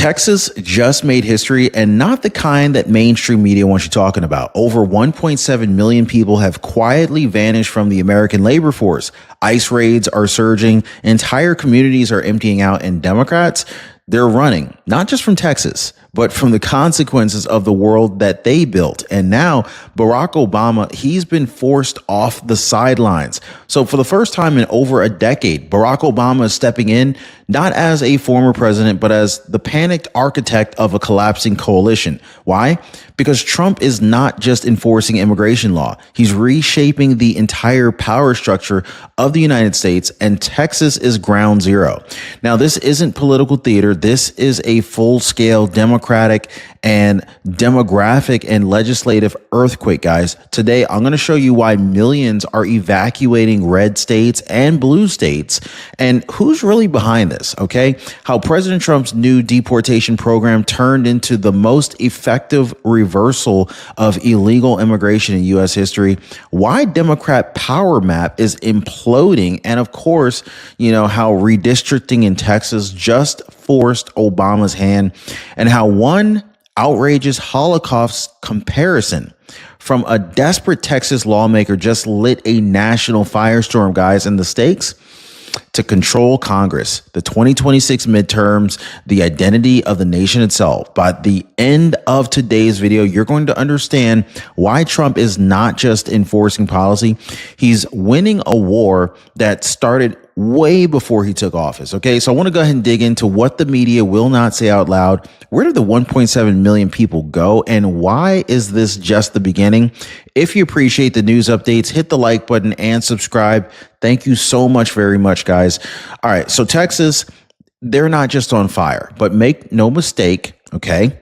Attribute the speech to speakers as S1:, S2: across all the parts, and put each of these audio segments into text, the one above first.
S1: Texas just made history, and not the kind that mainstream media wants you talking about. Over 1.7 million people have quietly vanished from the American labor force. ICE raids are surging, entire communities are emptying out, and Democrats, they're running, not just from Texas, but from the consequences of the world that they built. And now Barack Obama, he's been forced off the sidelines. So for the first time in over a decade, Barack Obama is stepping in, not as a former president, but as the panicked architect of a collapsing coalition. Why? Because Trump is not just enforcing immigration law. He's reshaping the entire power structure of the United States, and Texas is ground zero. Now, this isn't political theater. This is a full-scale democratic and demographic and legislative earthquake, guys. Today, I'm going to show you why millions are evacuating red states and blue states and who's really behind this, okay? How President Trump's new deportation program turned into the most effective reversal of illegal immigration in U.S. history, why Democrat power map is imploding, and of course, you know, how redistricting in Texas just forced Obama's hand, and how one outrageous Holocaust comparison from a desperate Texas lawmaker just lit a national firestorm, guys, and the stakes to control Congress, the 2026 midterms, the identity of the nation itself. By the end of today's video, you're going to understand why Trump is not just enforcing policy. He's winning a war that started way before he took office. Okay, so I want to go ahead and dig into what the media will not say out loud. Where did the 1.7 million people go? And why is this just the beginning? If you appreciate the news updates, hit the like button and subscribe. Thank you so much, very much, guys. All right, so Texas, they're not just on fire, but make no mistake, okay?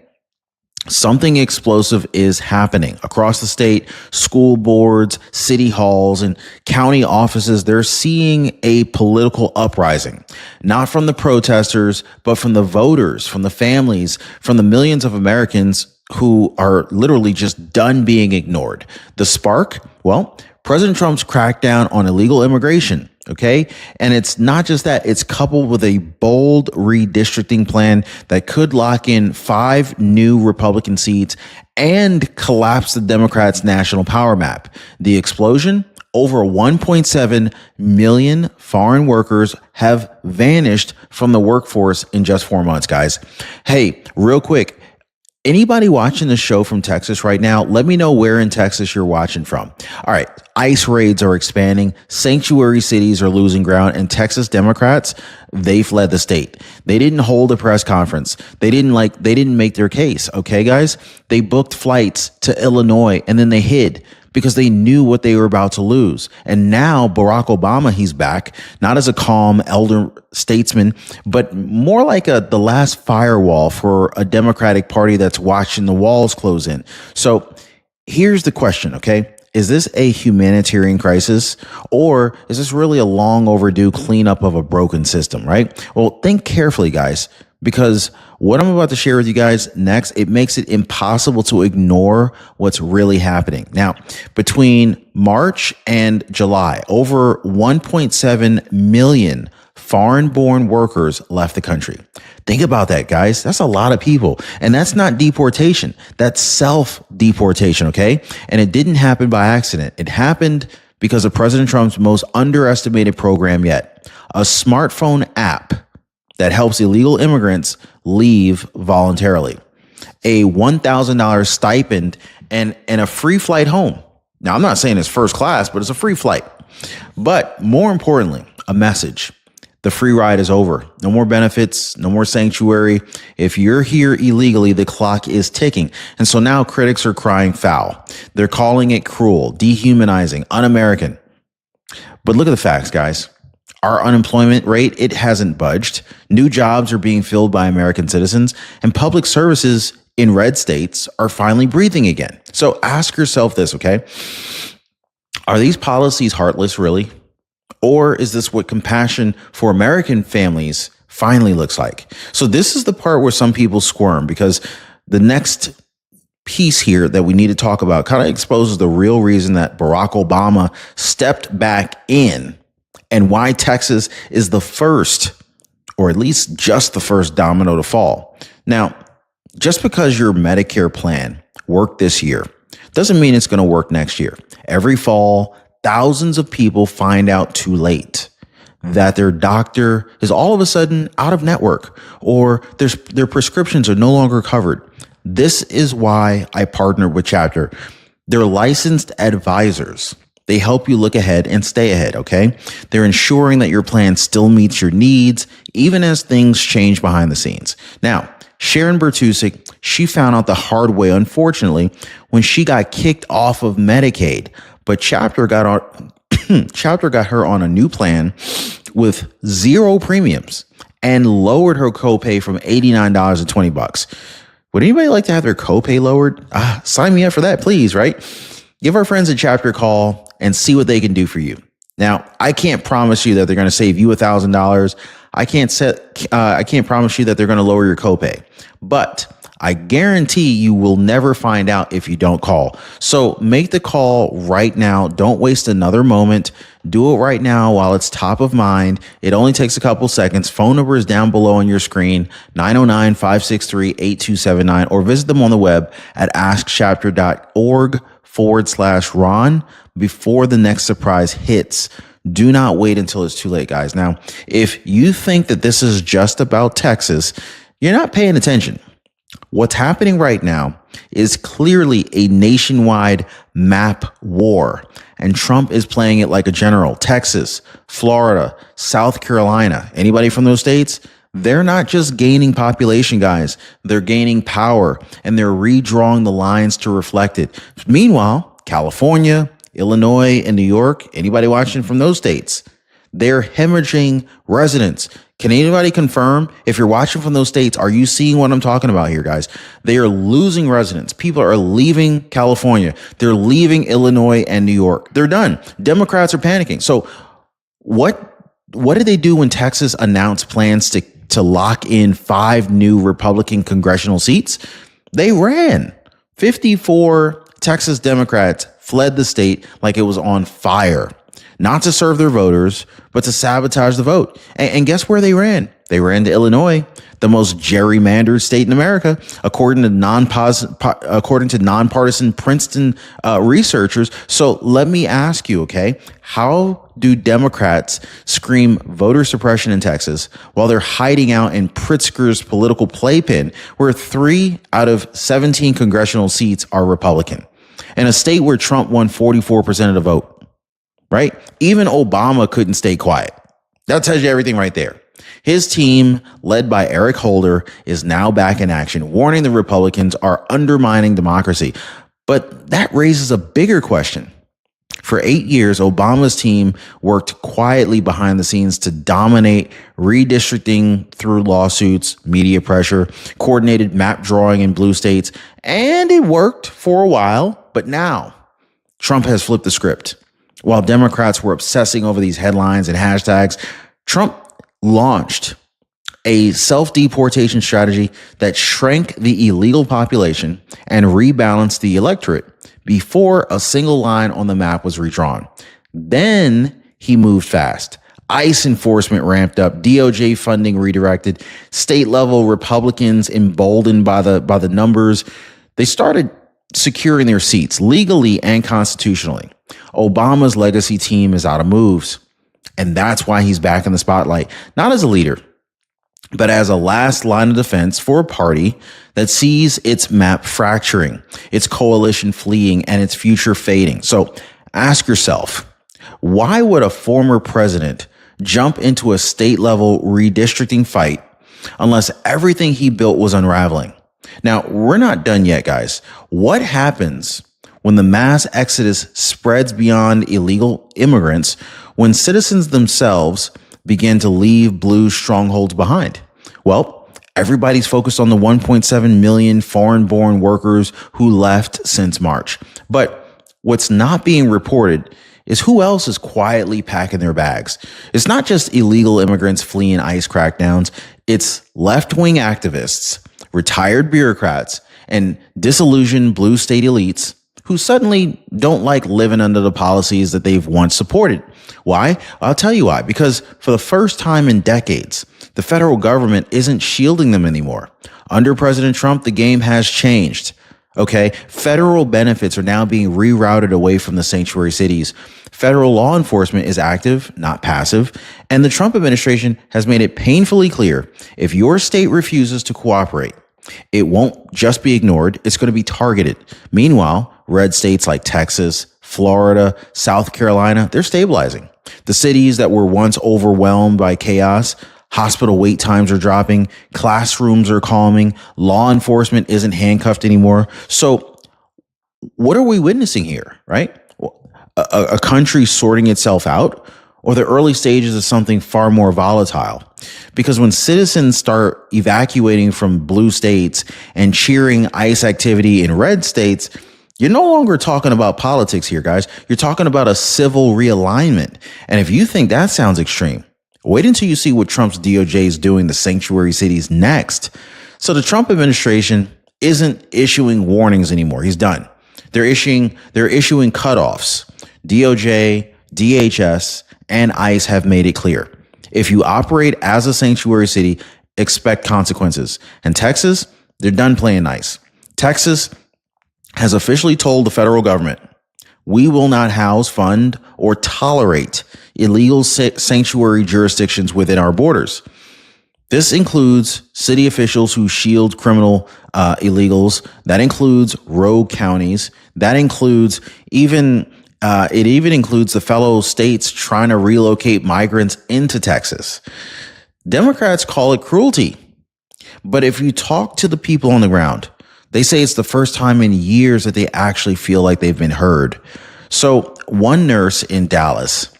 S1: Something explosive is happening across the state. School boards, city halls, and county offices, they're seeing a political uprising, not from the protesters, but from the voters, from the families, from the millions of Americans who are literally just done being ignored. The spark? Well, President Trump's crackdown on illegal immigration. Okay. And it's not just that, it's coupled with a bold redistricting plan that could lock in 5 new Republican seats and collapse the Democrats' national power map. The explosion? Over 1.7 million foreign workers have vanished from the workforce in just 4 months, guys. Hey, real quick. Anybody watching the show from Texas right now, let me know where in Texas you're watching from. All right. ICE raids are expanding. Sanctuary cities are losing ground. And Texas Democrats, they fled the state. They didn't hold a press conference. They didn't make their case. Okay, guys? They booked flights to Illinois and then they hid because they knew what they were about to lose. And now Barack Obama, he's back, not as a calm elder statesman, but more like the last firewall for a Democratic Party that's watching the walls close in. So here's the question, okay? Is this a humanitarian crisis, or is this really a long overdue cleanup of a broken system, right? Well, think carefully, guys, because what I'm about to share with you guys next, it makes it impossible to ignore what's really happening. Now, between March and July, over 1.7 million foreign-born workers left the country. Think about that, guys. That's a lot of people. And that's not deportation. That's self-deportation, okay? And it didn't happen by accident. It happened because of President Trump's most underestimated program yet, a smartphone app that helps illegal immigrants leave voluntarily, a $1,000 stipend, and a free flight home. Now, I'm not saying it's first class, but it's a free flight. But more importantly, a message. The free ride is over. No more benefits, no more sanctuary. If you're here illegally, the clock is ticking. And so now critics are crying foul. They're calling it cruel, dehumanizing, un-American. But look at the facts, guys. Our unemployment rate, it hasn't budged. New jobs are being filled by American citizens, and public services in red states are finally breathing again. So ask yourself this, okay? Are these policies heartless, really? Or is this what compassion for American families finally looks like? So this is the part where some people squirm, because the next piece here that we need to talk about kind of exposes the real reason that Barack Obama stepped back in and why Texas is the first, or at least just the first domino to fall. Now, just because your Medicare plan worked this year doesn't mean it's going to work next year. Every fall, thousands of people find out too late that their doctor is all of a sudden out of network or their prescriptions are no longer covered. This is why I partnered with Chapter. They're licensed advisors. They help you look ahead and stay ahead, okay? They're ensuring that your plan still meets your needs, even as things change behind the scenes. Now, Sharon Bertusik, she found out the hard way, unfortunately, when she got kicked off of Medicaid. But Chapter got her on a new plan with zero premiums and lowered her copay from $89 to $20. Would anybody like to have their copay lowered? Sign me up for that, please, right? Give our friends at Chapter a call and see what they can do for you. Now, I can't promise you that they're going to save you $1,000. I can't promise you that they're going to lower your copay, but I guarantee you will never find out if you don't call. So make the call right now. Don't waste another moment. Do it right now while it's top of mind. It only takes a couple seconds. Phone number is down below on your screen, 909-563-8279, or visit them on the web at askchapter.org/Ron before the next surprise hits. Do not wait until it's too late, guys. Now, if you think that this is just about Texas, you're not paying attention. What's happening right now is clearly a nationwide map war, and Trump is playing it like a general. Texas, Florida, South Carolina, anybody from those states? They're not just gaining population, guys. They're gaining power, and they're redrawing the lines to reflect it. Meanwhile, California, Illinois, and New York, anybody watching from those states, they're hemorrhaging residents. Can anybody confirm, if you're watching from those states, are you seeing what I'm talking about here, guys? They are losing residents. People are leaving California. They're leaving Illinois and New York. They're done. Democrats are panicking. So what did they do when Texas announced plans to lock in 5 new Republican congressional seats? They ran. 54 Texas Democrats fled the state like it was on fire. Not to serve their voters, but to sabotage the vote. And guess where they ran? They ran to Illinois, the most gerrymandered state in America, according to nonpartisan Princeton researchers. So let me ask you, okay, how do Democrats scream voter suppression in Texas while they're hiding out in Pritzker's political playpen, where 3 out of 17 congressional seats are Republican, in a state where Trump won 44% of the vote? Right? Even Obama couldn't stay quiet. That tells you everything right there. His team, led by Eric Holder, is now back in action, warning the Republicans are undermining democracy. But that raises a bigger question. For 8 years, Obama's team worked quietly behind the scenes to dominate redistricting through lawsuits, media pressure, coordinated map drawing in blue states, and it worked for a while. But now Trump has flipped the script. While Democrats were obsessing over these headlines and hashtags, Trump launched a self-deportation strategy that shrank the illegal population and rebalanced the electorate before a single line on the map was redrawn. Then he moved fast. ICE enforcement ramped up, DOJ funding redirected, state-level Republicans emboldened by the numbers. They started securing their seats legally and constitutionally. Obama's legacy team is out of moves, and that's why he's back in the spotlight, not as a leader, but as a last line of defense for a party that sees its map fracturing, its coalition fleeing, and its future fading. So ask yourself, why would a former president jump into a state-level redistricting fight unless everything he built was unraveling? Now, we're not done yet, guys. What happens when the mass exodus spreads beyond illegal immigrants, when citizens themselves begin to leave blue strongholds behind? Well, everybody's focused on the 1.7 million foreign-born workers who left since March. But what's not being reported is who else is quietly packing their bags. It's not just illegal immigrants fleeing ICE crackdowns. It's left-wing activists, retired bureaucrats, and disillusioned blue state elites who suddenly don't like living under the policies that they've once supported. Why? I'll tell you why. Because for the first time in decades, the federal government isn't shielding them anymore. Under President Trump, the game has changed. Okay. Federal benefits are now being rerouted away from the sanctuary cities. Federal law enforcement is active, not passive. And the Trump administration has made it painfully clear if your state refuses to cooperate, it won't just be ignored, it's going to be targeted. Meanwhile, red states like Texas, Florida, South Carolina, they're stabilizing. The cities that were once overwhelmed by chaos, hospital wait times are dropping, classrooms are calming, law enforcement isn't handcuffed anymore. So what are we witnessing here, right? A country sorting itself out, or the early stages of something far more volatile? Because when citizens start evacuating from blue states and cheering ICE activity in red states, you're no longer talking about politics here, guys. You're talking about a civil realignment. And if you think that sounds extreme, wait until you see what Trump's DOJ is doing to sanctuary cities next. So the Trump administration isn't issuing warnings anymore. He's done. They're issuing cutoffs. DOJ, DHS, and ICE have made it clear. If you operate as a sanctuary city, expect consequences. And Texas, they're done playing nice. Texas has officially told the federal government, we will not house, fund, or tolerate illegal sanctuary jurisdictions within our borders. This includes city officials who shield criminal illegals. That includes rogue counties. That includes it even includes the fellow states trying to relocate migrants into Texas. Democrats call it cruelty. But if you talk to the people on the ground, they say it's the first time in years that they actually feel like they've been heard. So one nurse in Dallas,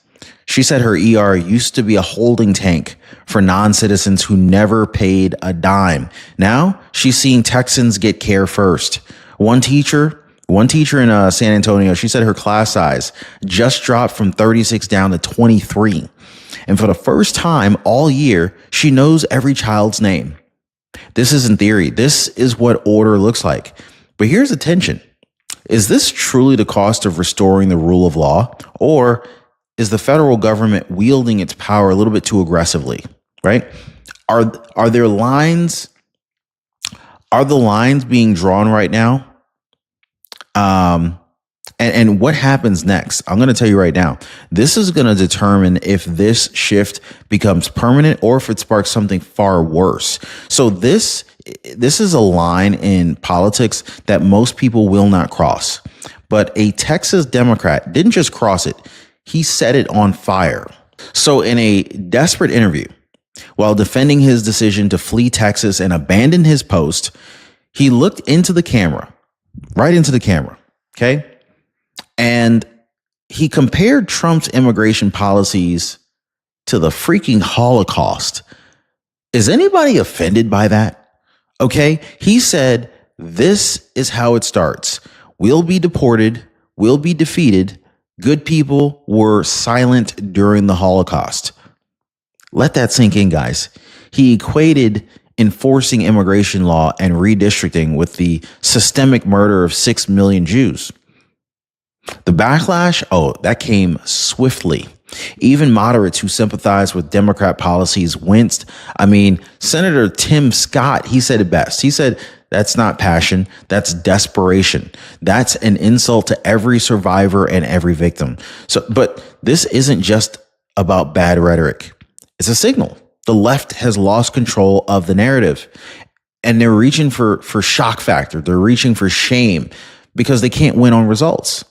S1: she said her ER used to be a holding tank for non-citizens who never paid a dime. Now she's seeing Texans get care first. One teacher in San Antonio, she said her class size just dropped from 36 down to 23. And for the first time all year, she knows every child's name. This isn't theory. This is what order looks like. But here's the tension. Is this truly the cost of restoring the rule of law? Or is the federal government wielding its power a little bit too aggressively, right? Are the lines being drawn right now? And what happens next? I'm going to tell you right now, this is going to determine if this shift becomes permanent or if it sparks something far worse. So this is a line in politics that most people will not cross. But a Texas Democrat didn't just cross it. He set it on fire. So in a desperate interview, while defending his decision to flee Texas and abandon his post, he looked into the camera, right into the camera. Okay. And he compared Trump's immigration policies to the freaking Holocaust. Is anybody offended by that? Okay. He said, this is how it starts. We'll be deported. We'll be defeated. Good people were silent during the Holocaust. Let that sink in, guys. He equated enforcing immigration law and redistricting with the systemic murder of 6 million Jews. The backlash, that came swiftly. Even moderates who sympathize with Democrat policies winced. I mean, Senator Tim Scott, he said it best. He said, that's not passion. That's desperation. That's an insult to every survivor and every victim. But this isn't just about bad rhetoric. It's a signal. The left has lost control of the narrative, and they're reaching for shock factor. They're reaching for shame because they can't win on results.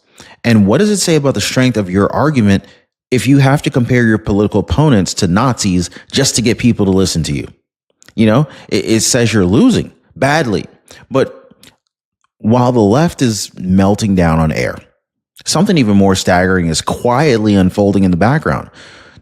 S1: And what does it say about the strength of your argument if you have to compare your political opponents to Nazis just to get people to listen to you? You know, it says you're losing badly. But while the left is melting down on air, something even more staggering is quietly unfolding in the background.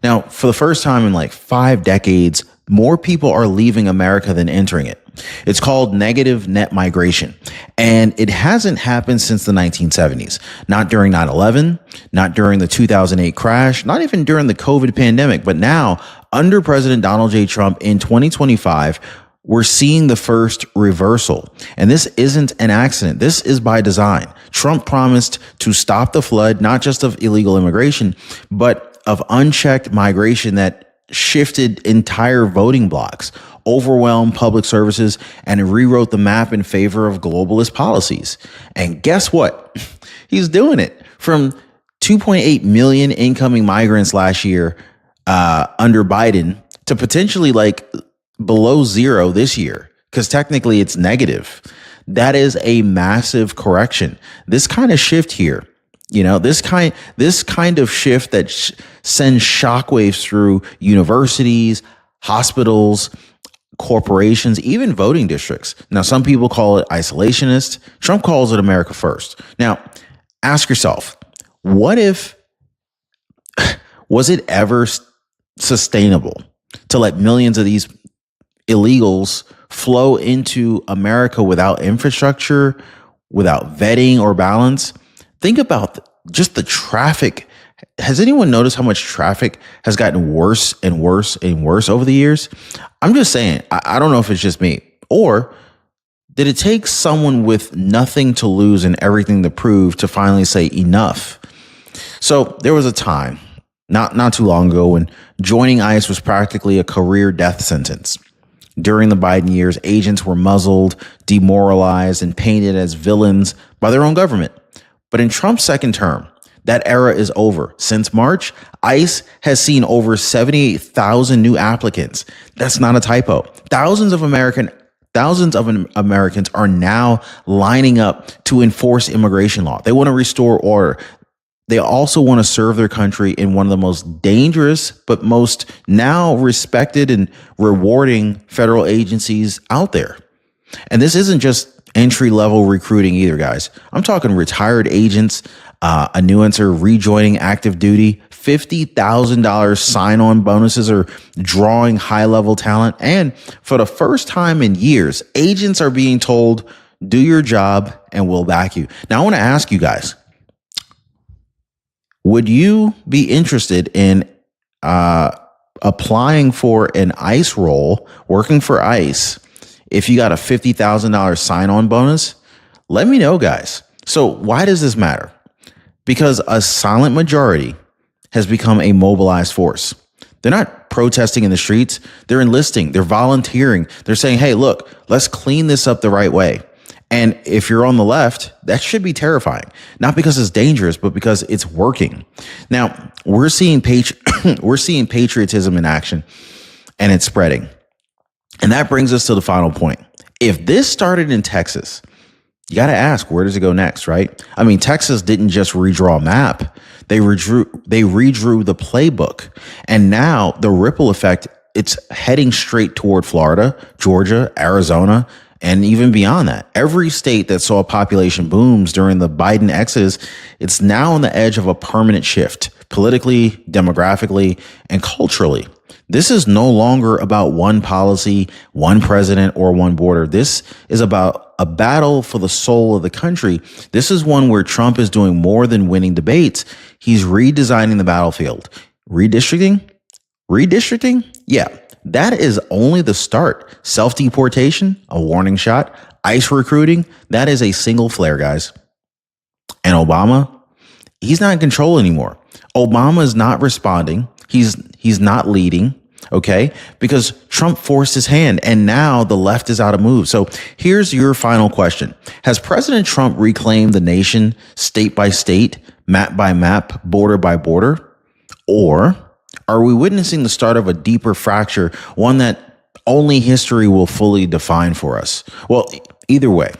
S1: Now, for the first time in like 5 decades, more people are leaving America than entering it. It's called negative net migration, and it hasn't happened since the 1970s. Not during 9/11, not during the 2008 crash, not even during the COVID pandemic. But now, under President Donald J. Trump in 2025, we're seeing the first reversal. And this isn't an accident. This is by design. Trump promised to stop the flood, not just of illegal immigration, but of unchecked migration that shifted entire voting blocks, overwhelmed public services, and rewrote the map in favor of globalist policies. And guess what? He's doing it. From 2.8 million incoming migrants last year under Biden to potentially like below zero this year, because technically it's negative. That is a massive correction. This kind of shift here, this kind of shift that sends shockwaves through universities, hospitals, corporations, even voting districts. Now, some people call it isolationist. Trump calls it America first. Now, ask yourself, what if, was it ever sustainable to let millions of these illegals flow into America without infrastructure, without vetting or balance? Think about just the traffic. Has anyone noticed how much traffic has gotten worse and worse and worse over the years? I'm just saying, I don't know if it's just me, or did it take someone with nothing to lose and everything to prove to finally say enough? So there was a time not too long ago when joining ICE was practically a career death sentence. During the Biden years, agents were muzzled, demoralized, and painted as villains by their own government. But in Trump's second term, that era is over. Since March, ICE has seen over 78,000 new applicants. That's not a typo. Thousands of Americans are now lining up to enforce immigration law. They want to restore order. They also want to serve their country in one of the most dangerous, but most now respected and rewarding federal agencies out there. And this isn't just entry-level recruiting either, guys. I'm talking retired agents, a nuancer rejoining active duty, $50,000 sign-on bonuses are drawing high-level talent. And for the first time in years, agents are being told, do your job and we'll back you. Now, I want to ask you guys, would you be interested in applying for an ICE role, working for ICE, if you got a $50,000 sign-on bonus? Let me know, guys. So why does this matter? Because a silent majority has become a mobilized force. They're not protesting in the streets. They're enlisting. They're volunteering. They're saying, hey, look, let's clean this up the right way. And if you're on the left, that should be terrifying, not because it's dangerous, but because it's working. Now, we're seeing patriotism in action, and it's spreading. And that brings us to the final point. If this started in Texas, you got to ask, where does it go next, right? I mean, Texas didn't just redraw a map. They redrew the playbook. And now the ripple effect, it's heading straight toward Florida, Georgia, Arizona, and even beyond that. Every state that saw population booms during the Biden exodus, it's now on the edge of a permanent shift, politically, demographically, and culturally. This is no longer about one policy, one president, or one border. This is about a battle for the soul of the country. This is one where Trump is doing more than winning debates. He's redesigning the battlefield. Redistricting? Yeah, that is only the start. Self-deportation, a warning shot. ICE recruiting, that is a single flare, guys. And Obama, he's not in control anymore. Obama is not responding. He's not leading, okay? Because Trump forced his hand and now the left is out of move. So here's your final question. Has President Trump reclaimed the nation state by state, map by map, border by border? Or are we witnessing the start of a deeper fracture, one that only history will fully define for us? Well, either way,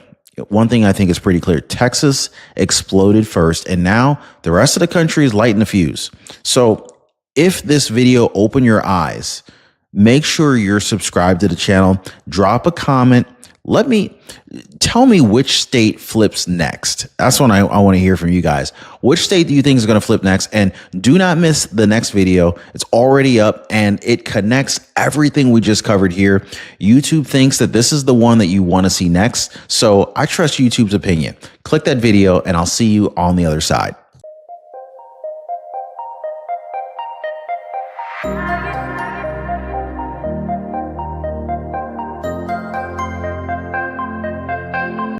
S1: one thing I think is pretty clear. Texas exploded first, and now the rest of the country is lighting the fuse. So if this video opened your eyes, make sure you're subscribed to the channel. Drop a comment. Tell me which state flips next. That's what I want to hear from you guys. Which state do you think is going to flip next? And do not miss the next video. It's already up and it connects everything we just covered here. YouTube thinks that this is the one that you want to see next. So I trust YouTube's opinion. Click that video and I'll see you on the other side.